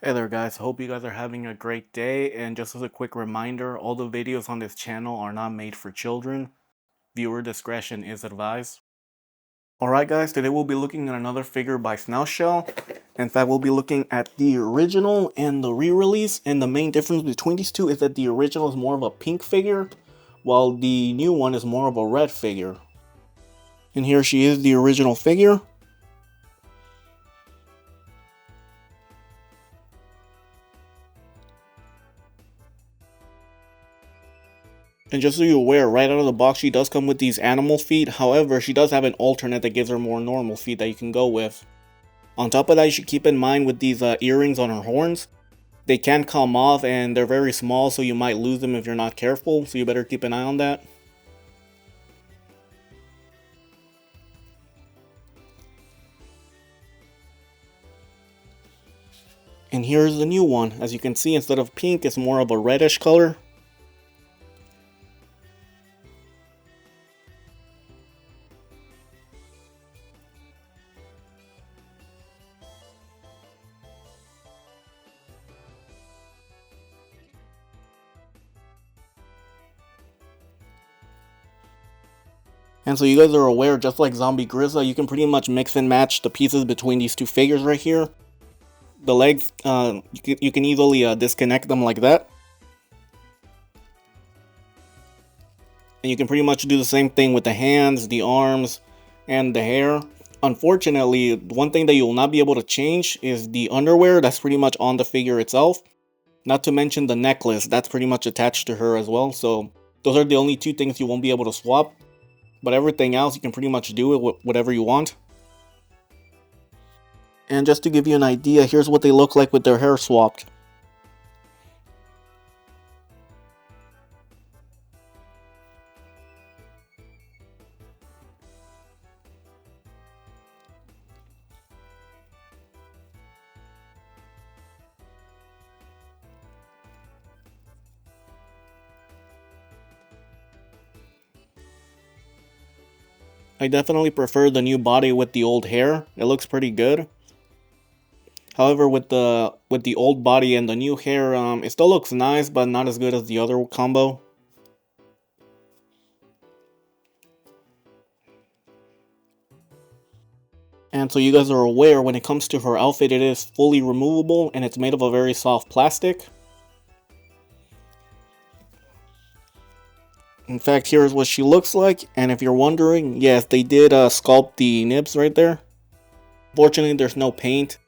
Hey there guys, hope you guys are having a great day, and just as a quick reminder, all the videos on this channel are not made for children. Viewer discretion is advised. Alright guys, today we'll be looking at another figure by Snail. In fact, we'll be looking at the original and the re-release, and the main difference between these two is that the original is more of a pink figure, while the new one is more of a red figure. And here she is, the original figure. And just so you're aware, right out of the box, she does come with these animal feet. However, she does have an alternate that gives her more normal feet that you can go with. On top of that, you should keep in mind with these earrings on her horns, they can come off and they're very small, so you might lose them if you're not careful. So you better keep an eye on that. And here's the new one. As you can see, instead of pink, it's more of a reddish color. And so you guys are aware, just like Zombie Grizzly, you can pretty much mix and match the pieces between these two figures right here. The legs, you can easily disconnect them like that. And you can pretty much do the same thing with the hands, the arms, and the hair. Unfortunately, one thing that you will not be able to change is the underwear. That's pretty much on the figure itself. Not to mention the necklace, that's pretty much attached to her as well. So those are the only two things you won't be able to swap. But everything else, you can pretty much do it with whatever you want. And just to give you an idea, here's what they look like with their hair swapped. I definitely prefer the new body with the old hair. It looks pretty good. However, with the old body and the new hair, it still looks nice, but not as good as the other combo. And so you guys are aware, when it comes to her outfit, it is fully removable and it's made of a very soft plastic. In fact, here's what she looks like, and if you're wondering, yes, they did sculpt the nibs right there. Fortunately, there's no paint.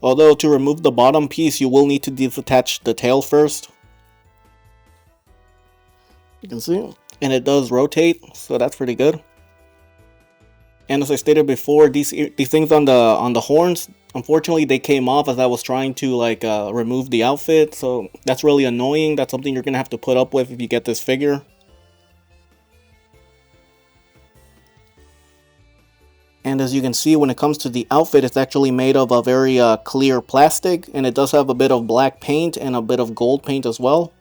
Although, to remove the bottom piece, you will need to detach the tail first. You can see, and it does rotate, so that's pretty good. And as I stated before, these things on the horns, unfortunately, they came off as I was trying to remove the outfit. So that's really annoying. That's something you're gonna have to put up with if you get this figure. And as you can see, when it comes to the outfit, it's actually made of a very clear plastic, and it does have a bit of black paint and a bit of gold paint as well.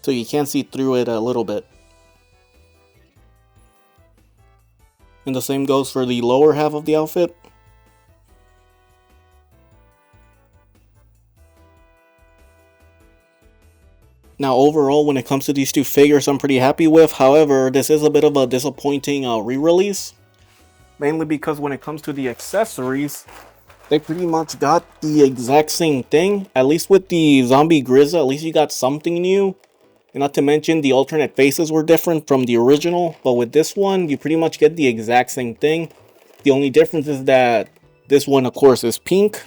So you can see through it a little bit. And the same goes for the lower half of the outfit. Now overall, when it comes to these two figures, I'm pretty happy with. However, this is a bit of a disappointing re-release. Mainly because when it comes to the accessories, they pretty much got the exact same thing. At least with the Zombie Grizzly, at least you got something new. And not to mention, the alternate faces were different from the original. But with this one, you pretty much get the exact same thing. The only difference is that this one, of course, is pink.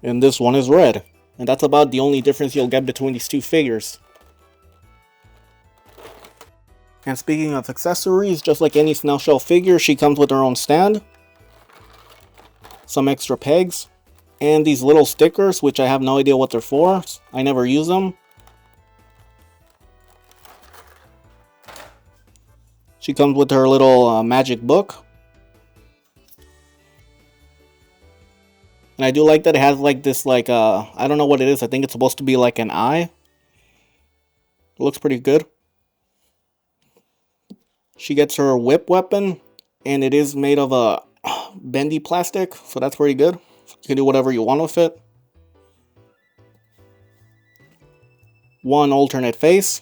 And this one is red. And that's about the only difference you'll get between these two figures. And speaking of accessories, just like any Snail Shell figure, she comes with her own stand. Some extra pegs. And these little stickers, which I have no idea what they're for. I never use them. She comes with her little magic book. And I do like that it has like this I don't know what it is. I think it's supposed to be like an eye. It looks pretty good. She gets her whip weapon, and it is made of a bendy plastic, so that's pretty good. You can do whatever you want with it. One alternate face.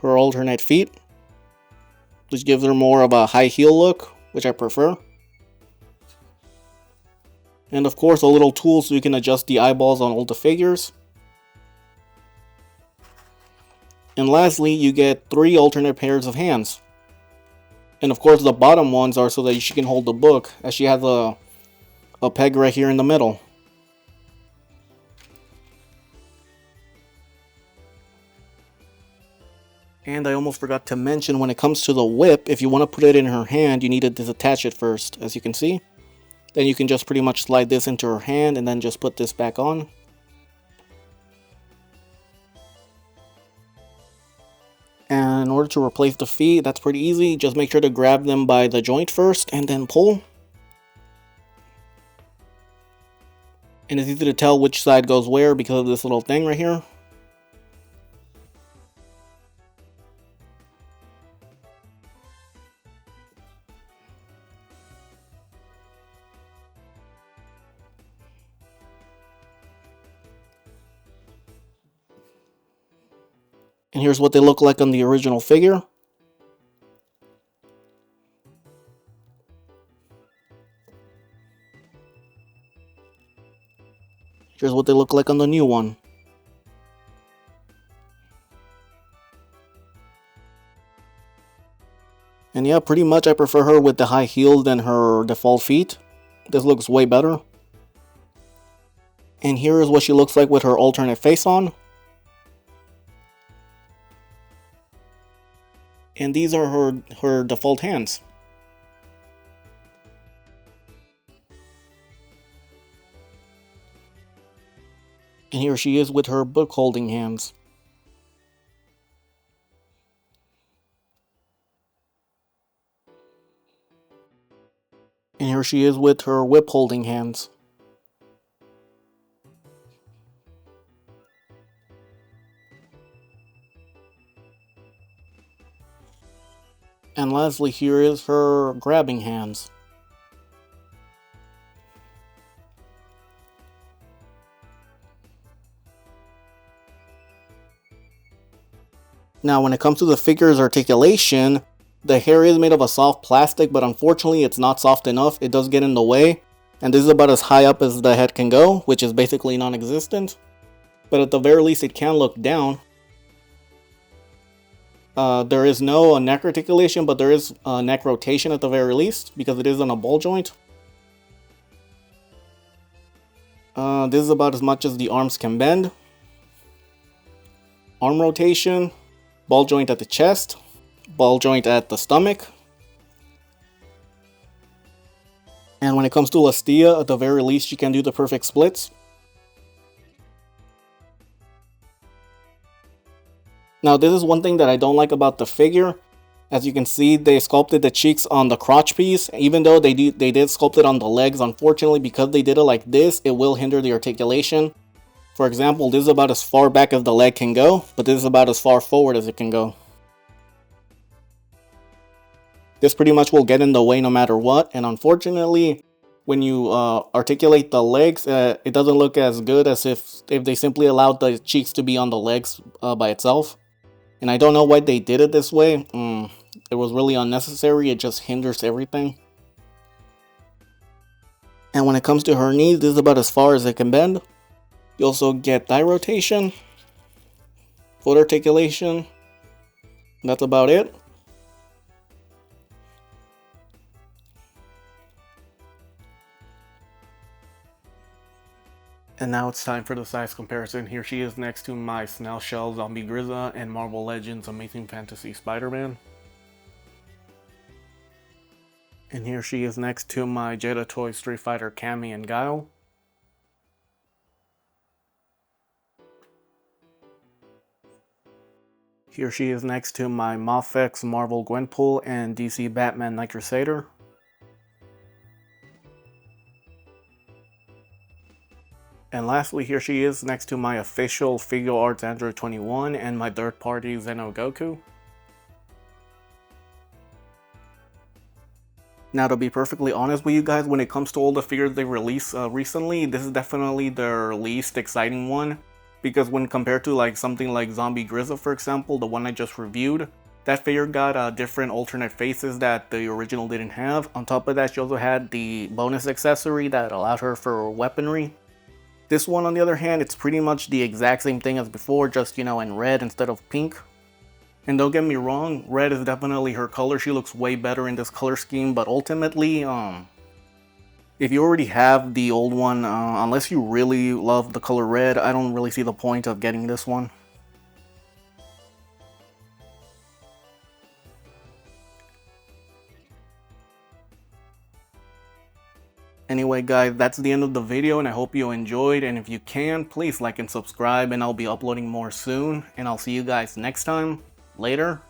Her alternate feet, which gives her more of a high heel look, which I prefer. And of course a little tool so you can adjust the eyeballs on all the figures. And lastly, you get 3 alternate pairs of hands. And of course the bottom ones are so that she can hold the book, as she has a peg right here in the middle. And I almost forgot to mention, when it comes to the whip, if you want to put it in her hand, you need to disattach it first, as you can see. Then you can just pretty much slide this into her hand and then just put this back on. And in order to replace the feet, that's pretty easy. Just make sure to grab them by the joint first and then pull. And it's easy to tell which side goes where because of this little thing right here. And here's what they look like on the original figure. Here's what they look like on the new one. And yeah, pretty much I prefer her with the high heel than her default feet. This looks way better. And here is what she looks like with her alternate face on. And these are her default hands. And here she is with her book holding hands. And here she is with her whip holding hands. And lastly, here is her grabbing hands. Now, when it comes to the figure's articulation, the hair is made of a soft plastic, but unfortunately it's not soft enough. It does get in the way. And this is about as high up as the head can go, which is basically non-existent. But at the very least, it can look down. There is no neck articulation, but there is neck rotation at the very least, because it is on a ball joint. This is about as much as the arms can bend. Arm rotation, ball joint at the chest, ball joint at the stomach. And when it comes to Lustia, at the very least, you can do the perfect splits. Now, this is one thing that I don't like about the figure. As you can see, they sculpted the cheeks on the crotch piece, even though they did sculpt it on the legs. Unfortunately, because they did it like this, it will hinder the articulation. For example, this is about as far back as the leg can go, but this is about as far forward as it can go. This pretty much will get in the way no matter what, and unfortunately, when you articulate the legs, it doesn't look as good as if they simply allowed the cheeks to be on the legs by itself. And I don't know why they did it this way. It was really unnecessary. It just hinders everything. And when it comes to her knees, this is about as far as it can bend. You also get thigh rotation, foot articulation. That's about it. And now it's time for the size comparison. Here she is next to my Snail Shell Zombie Grizza and Marvel Legends Amazing Fantasy Spider-Man. And here she is next to my Jedi Toy Street Fighter Cammy and Guile. Here she is next to my Mafex Marvel Gwenpool and DC Batman Night Crusader. And lastly, here she is next to my official Figure Arts Android 21 and my third-party Xeno Goku. Now, to be perfectly honest with you guys, when it comes to all the figures they released recently, this is definitely their least exciting one. Because when compared to like something like Zombie Grizzle, for example, the one I just reviewed, that figure got different alternate faces that the original didn't have. On top of that, she also had the bonus accessory that allowed her for weaponry. This one, on the other hand, it's pretty much the exact same thing as before, just, you know, in red instead of pink. And don't get me wrong, red is definitely her color. She looks way better in this color scheme, but ultimately, if you already have the old one, unless you really love the color red, I don't really see the point of getting this one. Anyway guys, that's the end of the video and I hope you enjoyed, and if you can, please like and subscribe, and I'll be uploading more soon, and I'll see you guys next time. Later.